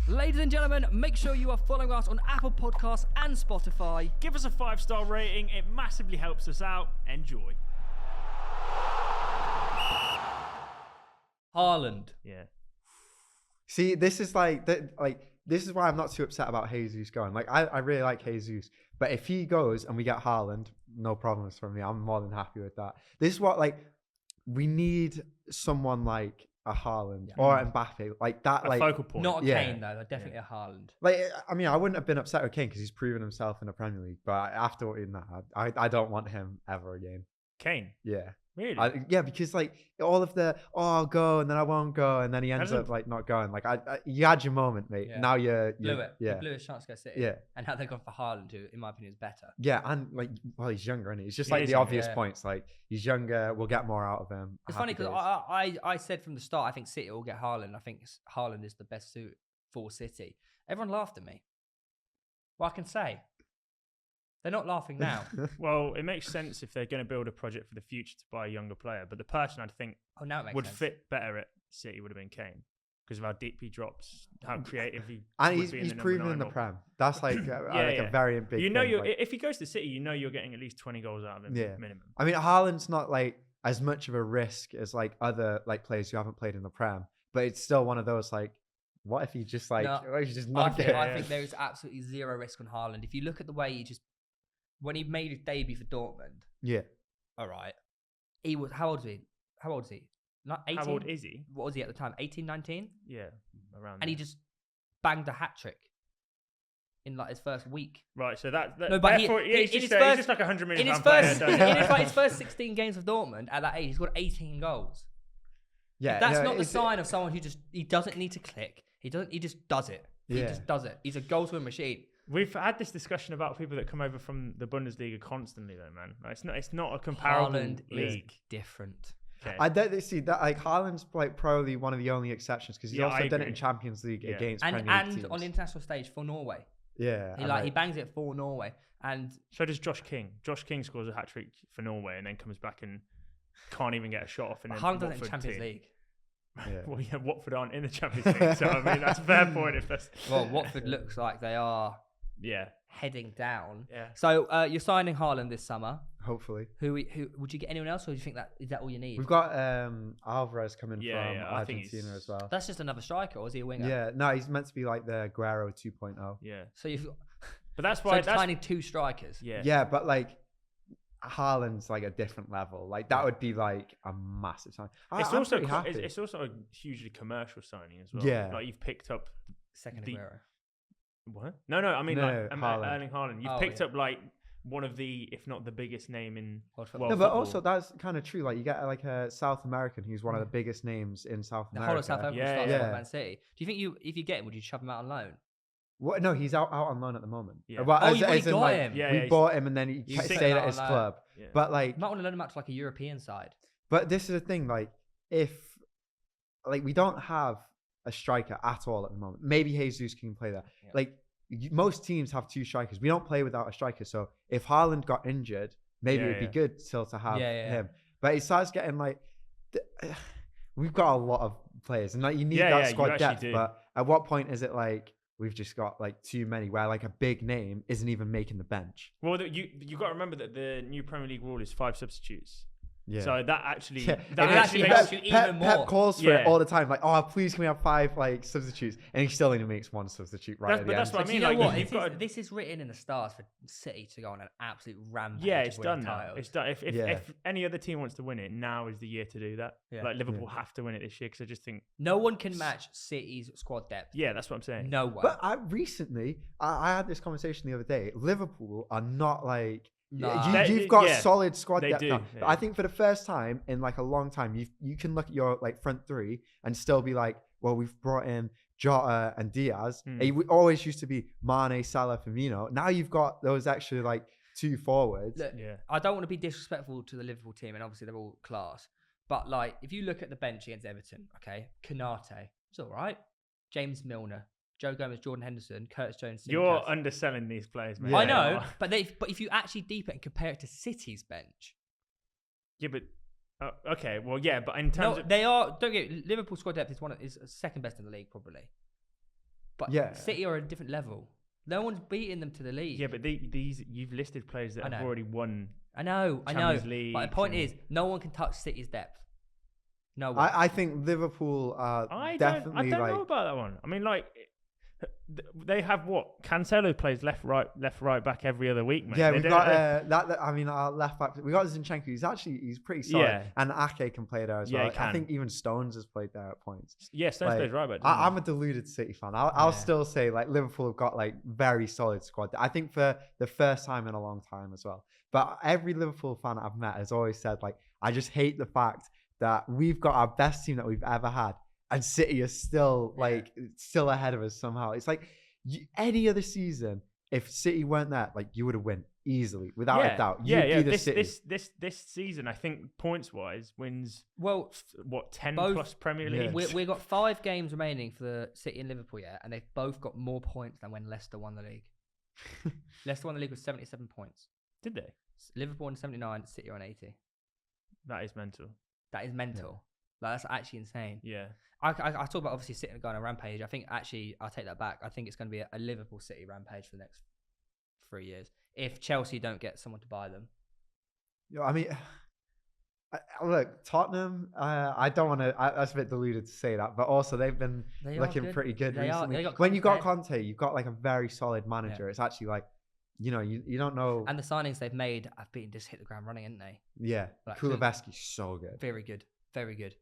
Ladies and gentlemen, make sure you are following us on Apple Podcasts and Spotify. Give us a 5-star rating. It massively helps us out. Enjoy. Haaland. Yeah. See, this is this is why I'm not too upset about Jesus going. Like, I really like Jesus, but if he goes and we get Haaland, no problems for me. I'm more than happy with that. This is what we need someone like a Haaland or Mbappe, like that, A focal point. Not a Kane though, definitely a Haaland. Like, I mean, I wouldn't have been upset with Kane because he's proven himself in the Premier League, but after that, I don't want him ever again. Kane. Yeah. Really? Yeah, because all of the I'll go and then I won't go and then he ends up not going. Like you had your moment, mate. Yeah. Now you Blew it. Yeah. He blew his chance to go City. Yeah. And now they've gone for Haaland, who, in my opinion, is better. Yeah, and he's younger, isn't he? It's just He is the younger, obvious points. Like, he's younger, we'll get more out of him. It's funny because I said from the start, I think City will get Haaland. I think Haaland is the best suit for City. Everyone laughed at me. Well, I can say. They're not laughing now. Well, it makes sense if they're going to build a project for the future to buy a younger player. But the person I'd think Now it makes would sense. fit better at City would have been Kane because of how deep he drops, how creative he And would he's be in the proven number in the 9 Prem. That's a very big You know, thing. if he goes to City, you know you're getting at least 20 goals out of him minimum. I mean, Haaland's not as much of a risk as other players who haven't played in the Prem, but it's still one of those what if he just what if he just not get? I think there is absolutely zero risk on Haaland. If you look at the way when he made his debut for Dortmund. Yeah. All right. He was, how old is he? Not 18? How old is he? What was he at the time? 18, 19? Yeah, around. And there. he just banged a hat trick in his first week. Right, so that No, but he's in his just like $100 million in his player. first, Don't you? his first 16 games of Dortmund at that age, he scored 18 goals. Yeah. That's not the sign of someone who he doesn't need to click. He just does it. He Yeah. just does it. He's a goal-scoring machine. We've had this discussion about people that come over from the Bundesliga constantly, though, man. It's not a comparable Haaland league. is different. Okay. I don't see that. Haaland's probably one of the only exceptions because he's Yeah, also I done it agree. in Champions League against Premier League And teams. on the international stage for Norway. Yeah. He bangs it for Norway. And So does Josh King. Josh King scores a hat trick for Norway and then comes back and can't even get a shot off. And then Haaland does it in Watford Champions team. League. Yeah. Well, yeah, Watford aren't in the Champions League, so I mean that's a fair point. If that's Well, Watford looks like they are yeah. heading down. Yeah. So you're signing Haaland this summer. Hopefully. Who would you get anyone else, or do you think is that all you need? We've got Alvarez coming Yeah, from yeah, I think Argentina he's- as well. That's just another striker, or is he a winger? Yeah, no, he's meant to be like the Guerrero 2.0. Yeah. So you've got But that's why that's signing 2 strikers. yeah. Yeah, but Haaland's a different level. That would be a massive sign. It's I'm also pretty happy. it's also a hugely commercial signing as well. Yeah. Like you've picked up Second The- Aguero. what? No, I mean No, Haaland. Erling Haaland. You've Oh, picked yeah. up one of the, if not the biggest name in World world No, but football. also that's kind of true. You get a South American who's one of the biggest names in South The America. whole of South Africa Yeah, starts yeah. at Man City. Do you think if you get him, would you shove him out on loan? What? No, he's out on loan at the moment. Yeah. Well, Oh, you already in, got him? Yeah, we he's- bought him and then he You stayed think at that his on loan. club. Yeah. But You might want to loan him out to a European side. But this is the thing, if we don't have a striker at all at the moment. Maybe Jesus can play there. Yeah. Most teams have 2 strikers. We don't play without a striker. So if Haaland got injured, maybe Yeah, it'd be yeah. good still to have Yeah. him. But it starts getting we've got a lot of players, and you need Yeah, that yeah, you squad actually depth. do. But at what point is it we've just got too many where a big name isn't even making the bench? Well, you got to remember that the new Premier League rule is 5 substitutes. Yeah. So that actually Yeah. that It actually actually makes helps you even more. Pep calls for Yeah. it all the time. Please can we have 5 substitutes? And he still only makes 1 substitute right at the But that's end. what I But mean. you know what? You've got This is written in the stars for City to go on an absolute rampage. yeah, of it's winning done now. titles. It's done. Yeah. If any other team wants to win it, now is the year to do that. Yeah. Liverpool have to win it this year because I just think No one can match City's squad depth. yeah, that's what I'm saying. No one. But I had this conversation the other day. Liverpool are not Nah. you've got Yeah, solid squad they depth do, now. yeah. But I think for the first time in a long time, you can look at your front 3 and still be well, we've brought in Jota and Diaz. It always used to be Mane, Salah, Firmino. Now you've got those extra 2 forwards. Look, Yeah. I don't want to be disrespectful to the Liverpool team, and obviously they're all class. But if you look at the bench against Everton, okay, Konate, it's all right. James Milner, Joe Gomez, Jordan Henderson, Curtis Jones. You're Tsimikas. underselling these players, man. Yeah. I know, but if you actually deepen and compare it to City's bench, Yeah, but okay, well, yeah, but in terms no, of they are. Don't get Liverpool squad depth is second best in the league probably. But Yeah. City are a different level. No one's beating them to the league. Yeah, but these you've listed players that have already won. I know. Champions But the Leagues point and- is, no one can touch City's depth. No one. I think Liverpool are I definitely don't like. know about that one. I mean, like, they have what? Cancelo plays left, right back every other week, mate. Yeah, They we've don't- got that. I mean, our left back. We got Zinchenko. He's pretty solid. Yeah. And Ake can play there as Yeah, well. he can. I think even Stones has played there at points. Yeah, Stones Like, plays right back. I'm a deluded City fan. I'll Yeah. still say like Liverpool have got like very solid squad. I think for the first time in a long time as well. But every Liverpool fan I've met has always said like, I just hate the fact that we've got our best team that we've ever had, and City is still like still ahead of us somehow. It's like any other season, if City weren't there, like you would have won easily without a doubt. You'd be the City. This season, I think points wise wins. Well, What 10 both- plus Premier Yeah. Leagues? we've got 5 games remaining for the City and Liverpool, and they've both got more points than when Leicester won the league. Leicester won the league with 77 points. Did they? Liverpool on 79, City on 80. That is mental. That is mental. Like, that's actually insane. Yeah. I talk about obviously City going on a rampage. I think actually I'll take that back. I think it's going to be a Liverpool City rampage for the next 3 years if Chelsea don't get someone to buy them. I mean, look, Tottenham. I don't want to. That's a bit deluded to say that, but also they've been They are looking good. pretty good They are. recently. They got When you got Conte. Conte, you've got like a very solid manager. It's actually like, you don't know. And the signings they've made have been just hit the ground running, haven't they? Yeah, Like, Kuleveski's so good. Very good. Very good.